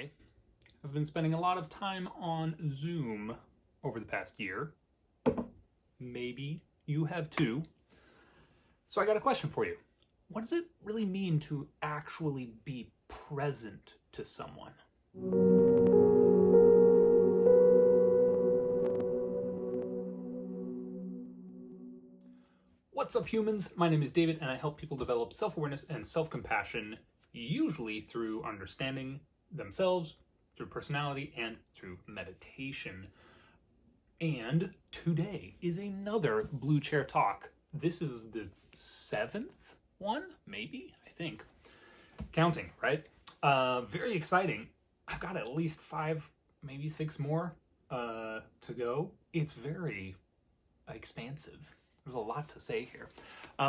I have been spending a lot of time on Zoom over the past year. Maybe you have too. So I got a question for you. What does it really mean to actually be present to someone? What's up, humans? My name is David, and I help people develop self-awareness and self-compassion, usually through understanding themselves, through personality, and through meditation. And today is another Blue Chair Talk. This is the 7th one, maybe, I think. Counting, right? Very exciting. I've got at least 5, maybe 6 more to go. It's very expansive. There's a lot to say here.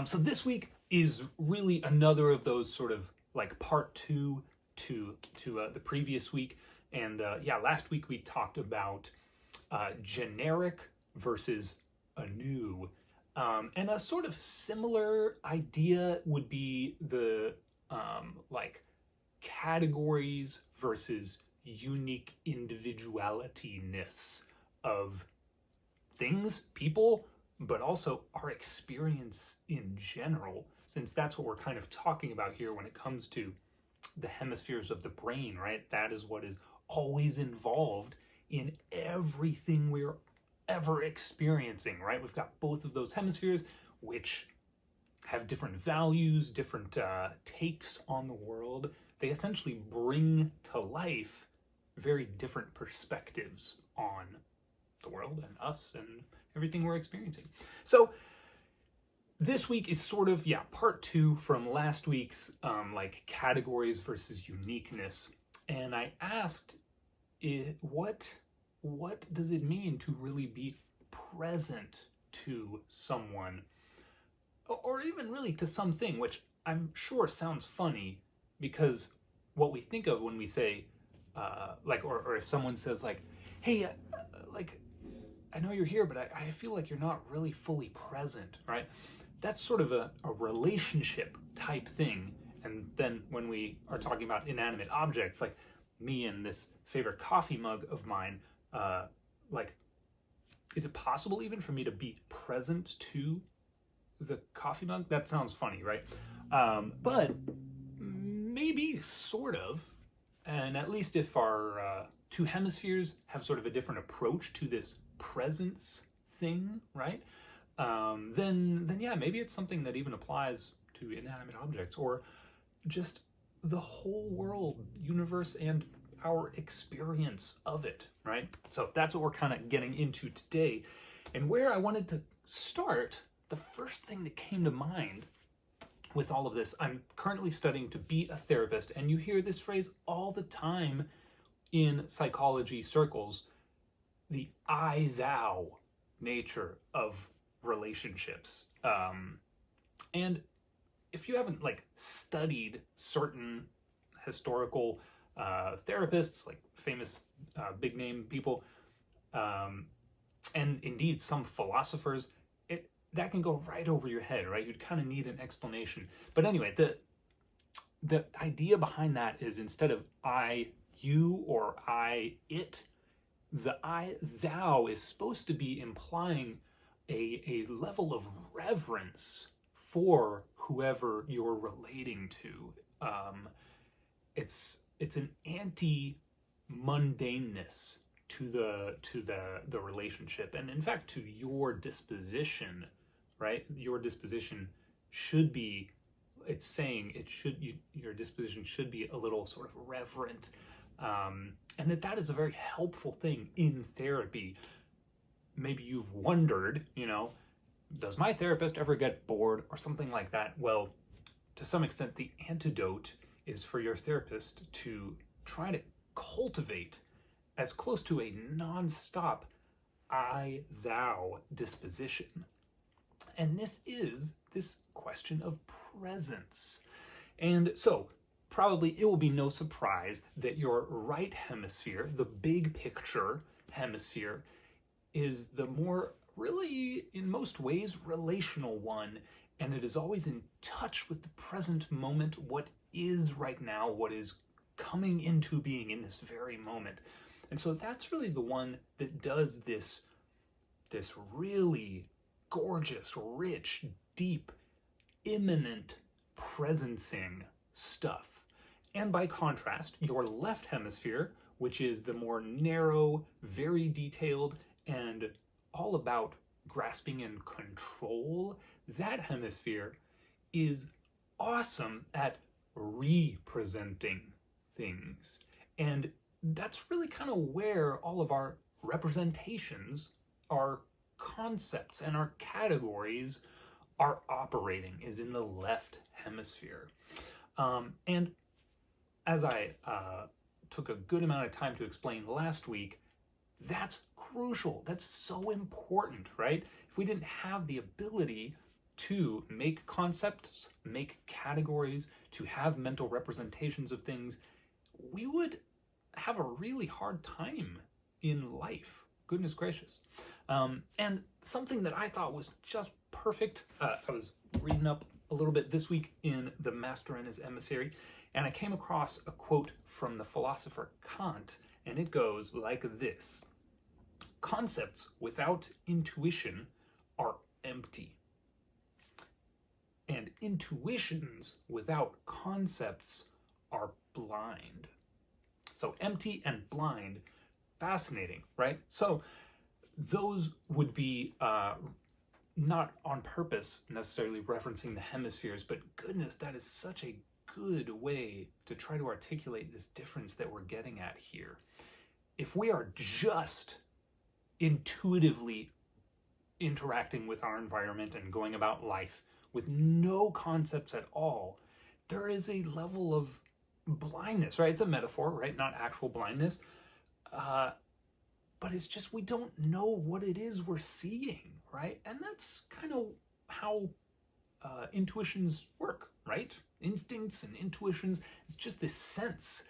So this week is really another of those sort of like part 2 to the previous week. And last week we talked about generic versus anew. And a sort of similar idea would be the like categories versus unique individuality-ness of things, people, but also our experience in general, since that's what we're kind of talking about here when it comes to the hemispheres of the brain, right? That is what is always involved in everything we're ever experiencing, right? We've got both of those hemispheres, which have different values, different takes on the world. They essentially bring to life very different perspectives on the world and us and everything we're experiencing. So this week is sort of, part 2 from last week's like categories versus uniqueness. And I asked, what does it mean to really be present to someone? Or even really to something, which I'm sure sounds funny, because what we think of when we say, or if someone says like, hey, I know you're here, but I feel like you're not really fully present, right? That's sort of a relationship type thing. And then when we are talking about inanimate objects, like me and this favorite coffee mug of mine, is it possible even for me to be present to the coffee mug? That sounds funny, right? But maybe sort of. And at least if our two hemispheres have sort of a different approach to this presence thing, right? Then yeah, maybe it's something that even applies to inanimate objects or just the whole world, universe, and our experience of it, right? So that's what we're kind of getting into today. And where I wanted to start, the first thing that came to mind with all of this, I'm currently studying to be a therapist, and you hear this phrase all the time in psychology circles, the I-thou nature of relationships. And if you haven't studied certain historical therapists, like famous big name people, and indeed some philosophers, that can go right over your head, right? You'd kind of need an explanation. But anyway, the idea behind that is instead of I, you, or I, it, the I, thou is supposed to be implying a level of reverence for whoever you're relating to. It's an anti-mundaneness to the relationship, and in fact to your disposition, right? Your disposition should be, it's saying your disposition should be a little sort of reverent, and that is a very helpful thing in therapy. Maybe you've wondered, does my therapist ever get bored or something like that? Well, to some extent, the antidote is for your therapist to try to cultivate as close to a non-stop I-thou disposition. And this is this question of presence. And so, probably it will be no surprise that your right hemisphere, the big picture hemisphere, is the more, really, in most ways, relational one, and it is always in touch with the present moment, what is right now, what is coming into being in this very moment. And so that's really the one that does this really gorgeous, rich, deep, imminent presencing stuff. And by contrast, your left hemisphere, which is the more narrow, very detailed, and all about grasping and control, that hemisphere is awesome at representing things. And that's really kind of where all of our representations, our concepts, and our categories are operating, is in the left hemisphere. And as I took a good amount of time to explain last week, that's crucial. That's so important, right? If we didn't have the ability to make concepts, make categories, to have mental representations of things, we would have a really hard time in life. Goodness gracious. And something that I thought was just perfect, I was reading up a little bit this week in The Master and His Emissary, and I came across a quote from the philosopher Kant, and it goes like this: "Concepts without intuition are empty, and intuitions without concepts are blind." So empty and blind, fascinating, right? So those would be not on purpose necessarily referencing the hemispheres, but goodness, that is such a good way to try to articulate this difference that we're getting at here. If we are just intuitively interacting with our environment and going about life with no concepts at all, there is a level of blindness, right? It's a metaphor, right? Not actual blindness. But it's just we don't know what it is we're seeing, right? And that's kind of how intuitions work, right? Instincts and intuitions, it's just this sense,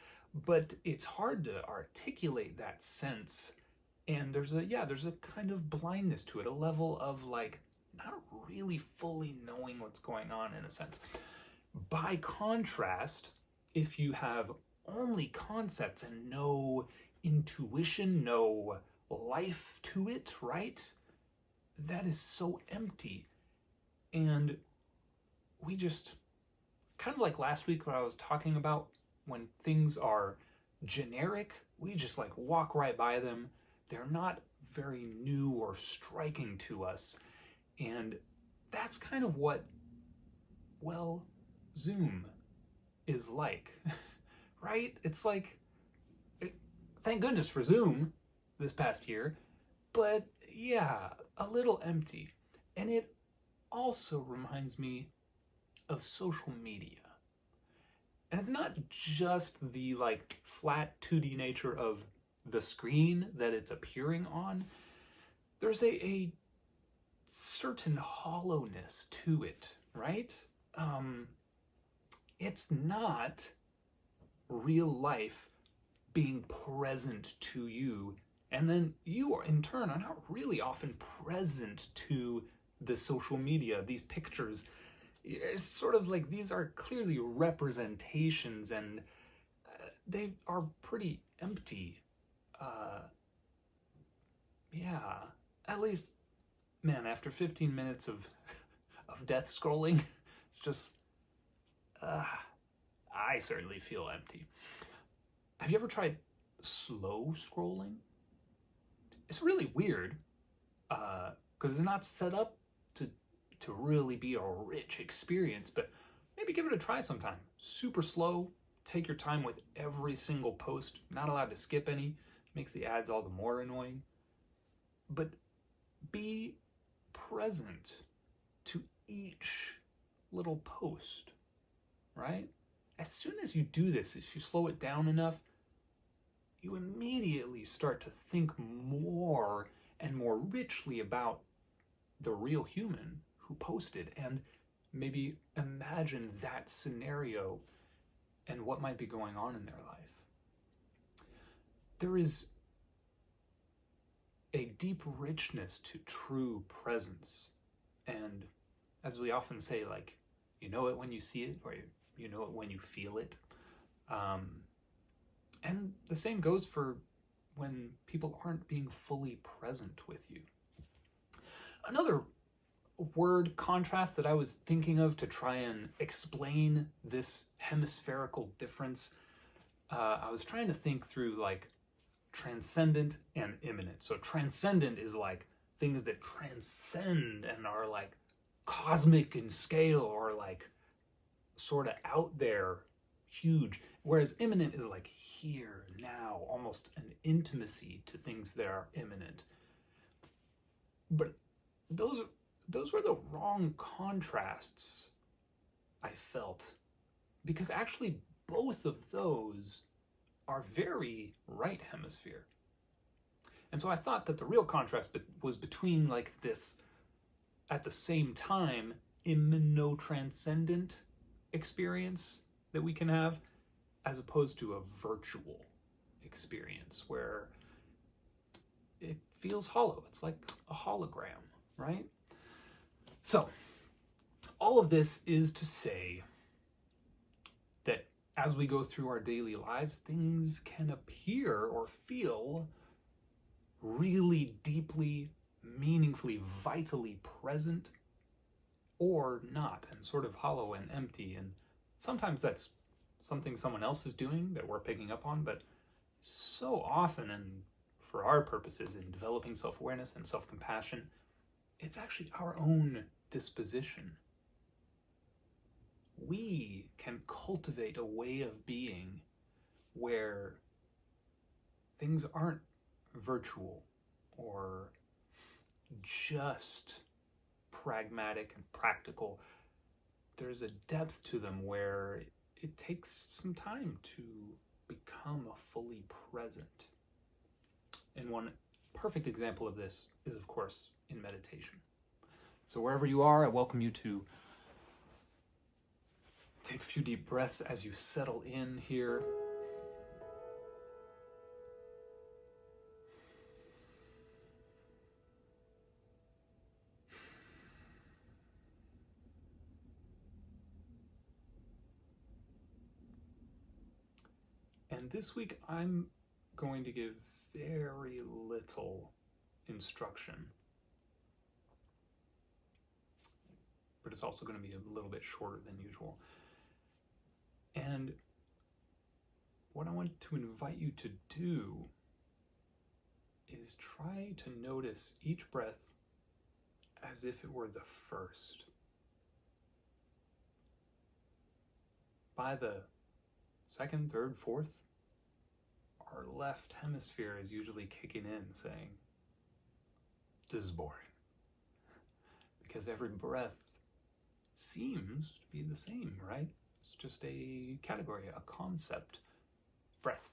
but it's hard to articulate that sense. And there's a kind of blindness to it, a level of like not really fully knowing what's going on in a sense. By contrast, if you have only concepts and no intuition, no life to it, right? That is so empty. And we just, kind of like last week when I was talking about when things are generic, we just like walk right by them. They're not very new or striking to us. And that's kind of what, well, Zoom is like, right? It's like, thank goodness for Zoom this past year, but yeah, a little empty. And it also reminds me of social media. And it's not just the like flat 2D nature of the screen that it's appearing on. There's a certain hollowness to it, right? It's not real life being present to you, and then you are in turn are not really often present to the social media, these pictures. It's sort of like these are clearly representations, and they are pretty empty. Yeah, at least, man, after 15 minutes of death scrolling, it's just, I certainly feel empty. Have you ever tried slow scrolling? It's really weird, because it's not set up to really be a rich experience, but maybe give it a try sometime. Super slow, take your time with every single post, not allowed to skip any, makes the ads all the more annoying. But be present to each little post, right? As soon as you do this, if you slow it down enough, you immediately start to think more and more richly about the real human who posted, and maybe imagine that scenario and what might be going on in their life. There is a deep richness to true presence, and as we often say, like, you know it when you see it, or you know it when you feel it. And the same goes for when people aren't being fully present with you. Another word contrast that I was thinking of to try and explain this hemispherical difference, I was trying to think through like transcendent and immanent. So transcendent is like things that transcend and are like cosmic in scale or like sort of out there, huge. Whereas immanent is like here, now, almost an intimacy to things that are immanent. But those were the wrong contrasts, I felt, because actually both of those are very right hemisphere. And so I thought that the real contrast was between like this, at the same time, immanotranscendent experience that we can have, as opposed to a virtual experience where it feels hollow. It's like a hologram, right? So, all of this is to say that as we go through our daily lives, things can appear or feel really deeply, meaningfully, vitally present, or not, and sort of hollow and empty. And sometimes that's something someone else is doing that we're picking up on, but so often, and for our purposes in developing self-awareness and self-compassion, it's actually our own disposition. We can cultivate a way of being where things aren't virtual or just pragmatic and practical. There's a depth to them where it takes some time to become fully present. And one perfect example of this is, of course, in meditation. So wherever you are, I welcome you to take a few deep breaths as you settle in here. And this week I'm going to give very little instruction, but it's also going to be a little bit shorter than usual. And what I want to invite you to do is try to notice each breath as if it were the first. By the second, third, fourth, our left hemisphere is usually kicking in saying, this is boring. Because every breath seems to be the same, right? It's just a category, a concept. Breath,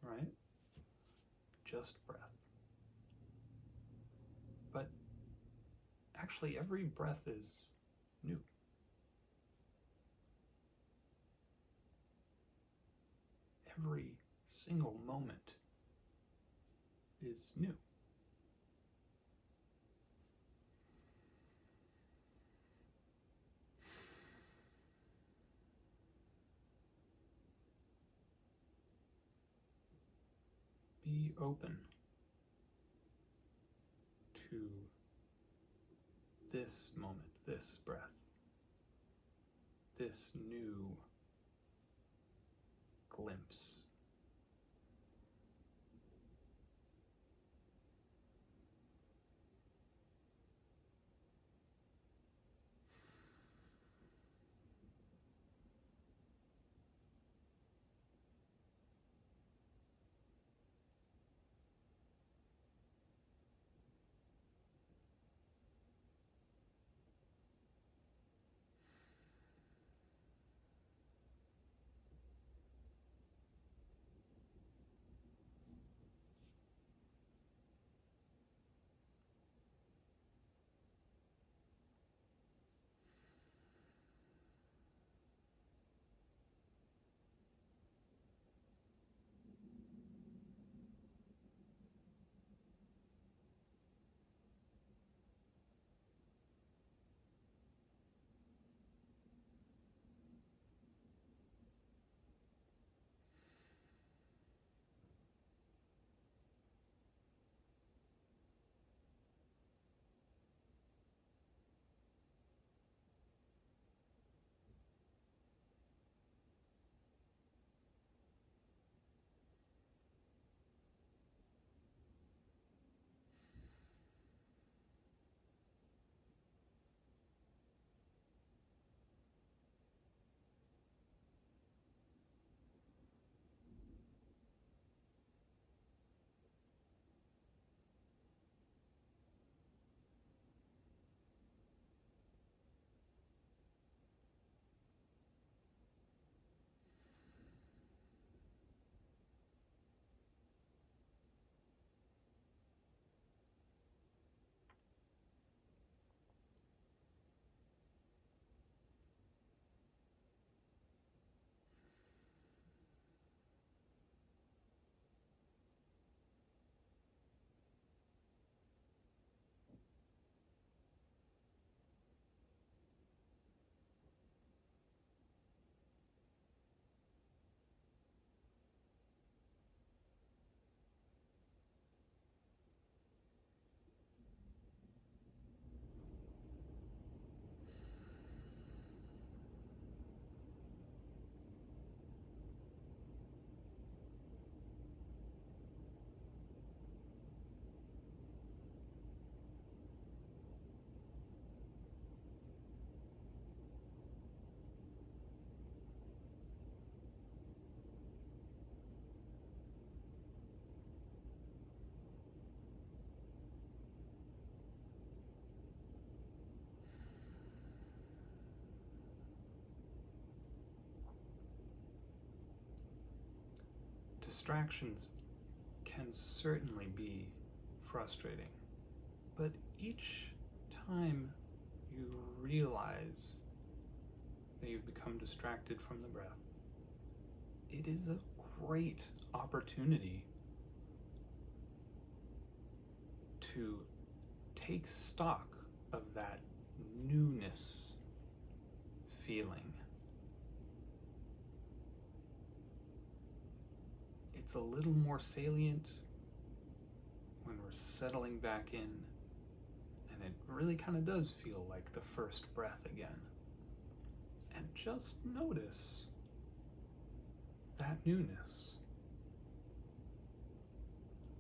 right? Just breath. But actually, every breath is new. Every single moment is new. Be open to this moment, this breath, this new glimpse. distractions can certainly be frustrating, but each time you realize that you've become distracted from the breath, it is a great opportunity to take stock of that newness feeling. It's a little more salient when we're settling back in, and it really kind of does feel like the first breath again. And just notice that newness.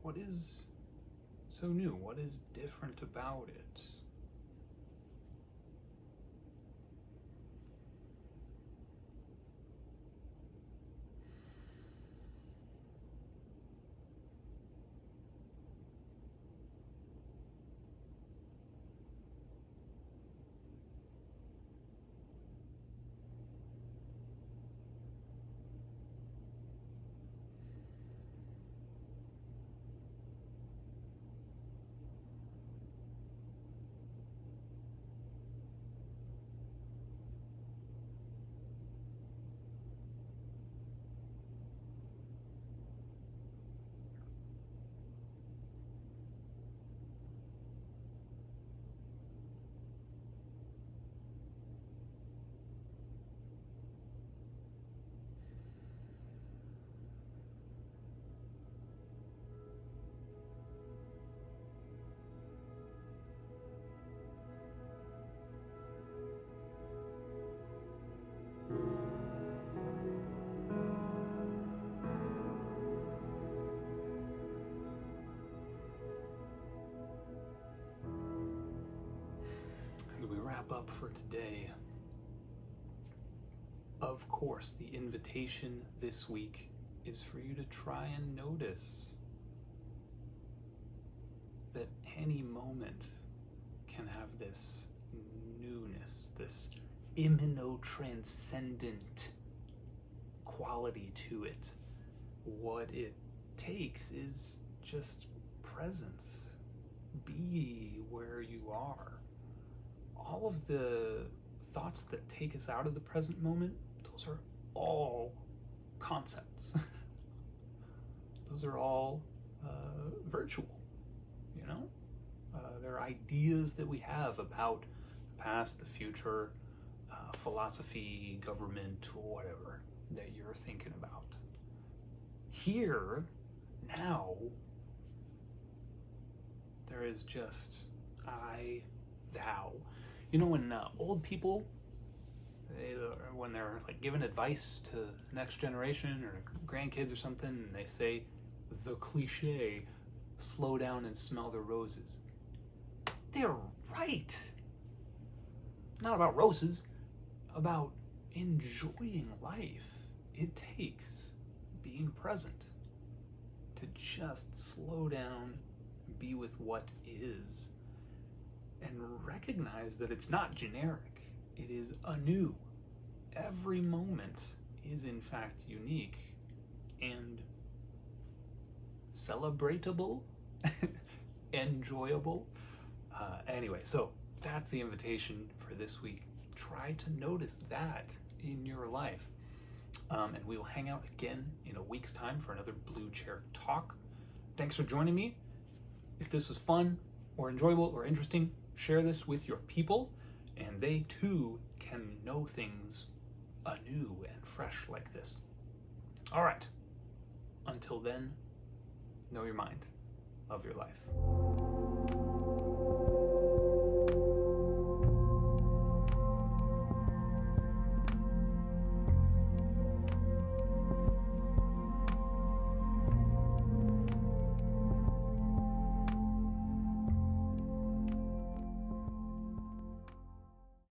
What is so new? What is different about it? As we wrap up for today, of course, the invitation this week is for you to try and notice that any moment can have this newness, this immunotranscendent quality to it. What it takes is just presence. Be where you are. All of the thoughts that take us out of the present moment, those are all concepts. Those are all virtual, you know? They're ideas that we have about the past, the future, philosophy, government, whatever that you're thinking about. Here, now, there is just I, thou. You know, when old people, when they're like giving advice to the next generation or grandkids or something, and they say the cliche, slow down and smell the roses. They're right. Not about roses, about enjoying life. It takes being present to just slow down, be with what is, and recognize that it's not generic. It is anew. Every moment is in fact unique and celebratable, enjoyable. Anyway, so that's the invitation for this week. Try to notice that in your life. And we will hang out again in a week's time for another Blue Chair Talk. Thanks for joining me. If this was fun or enjoyable or interesting, share this with your people, and they too can know things anew and fresh like this. All right. Until then, know your mind, love your life.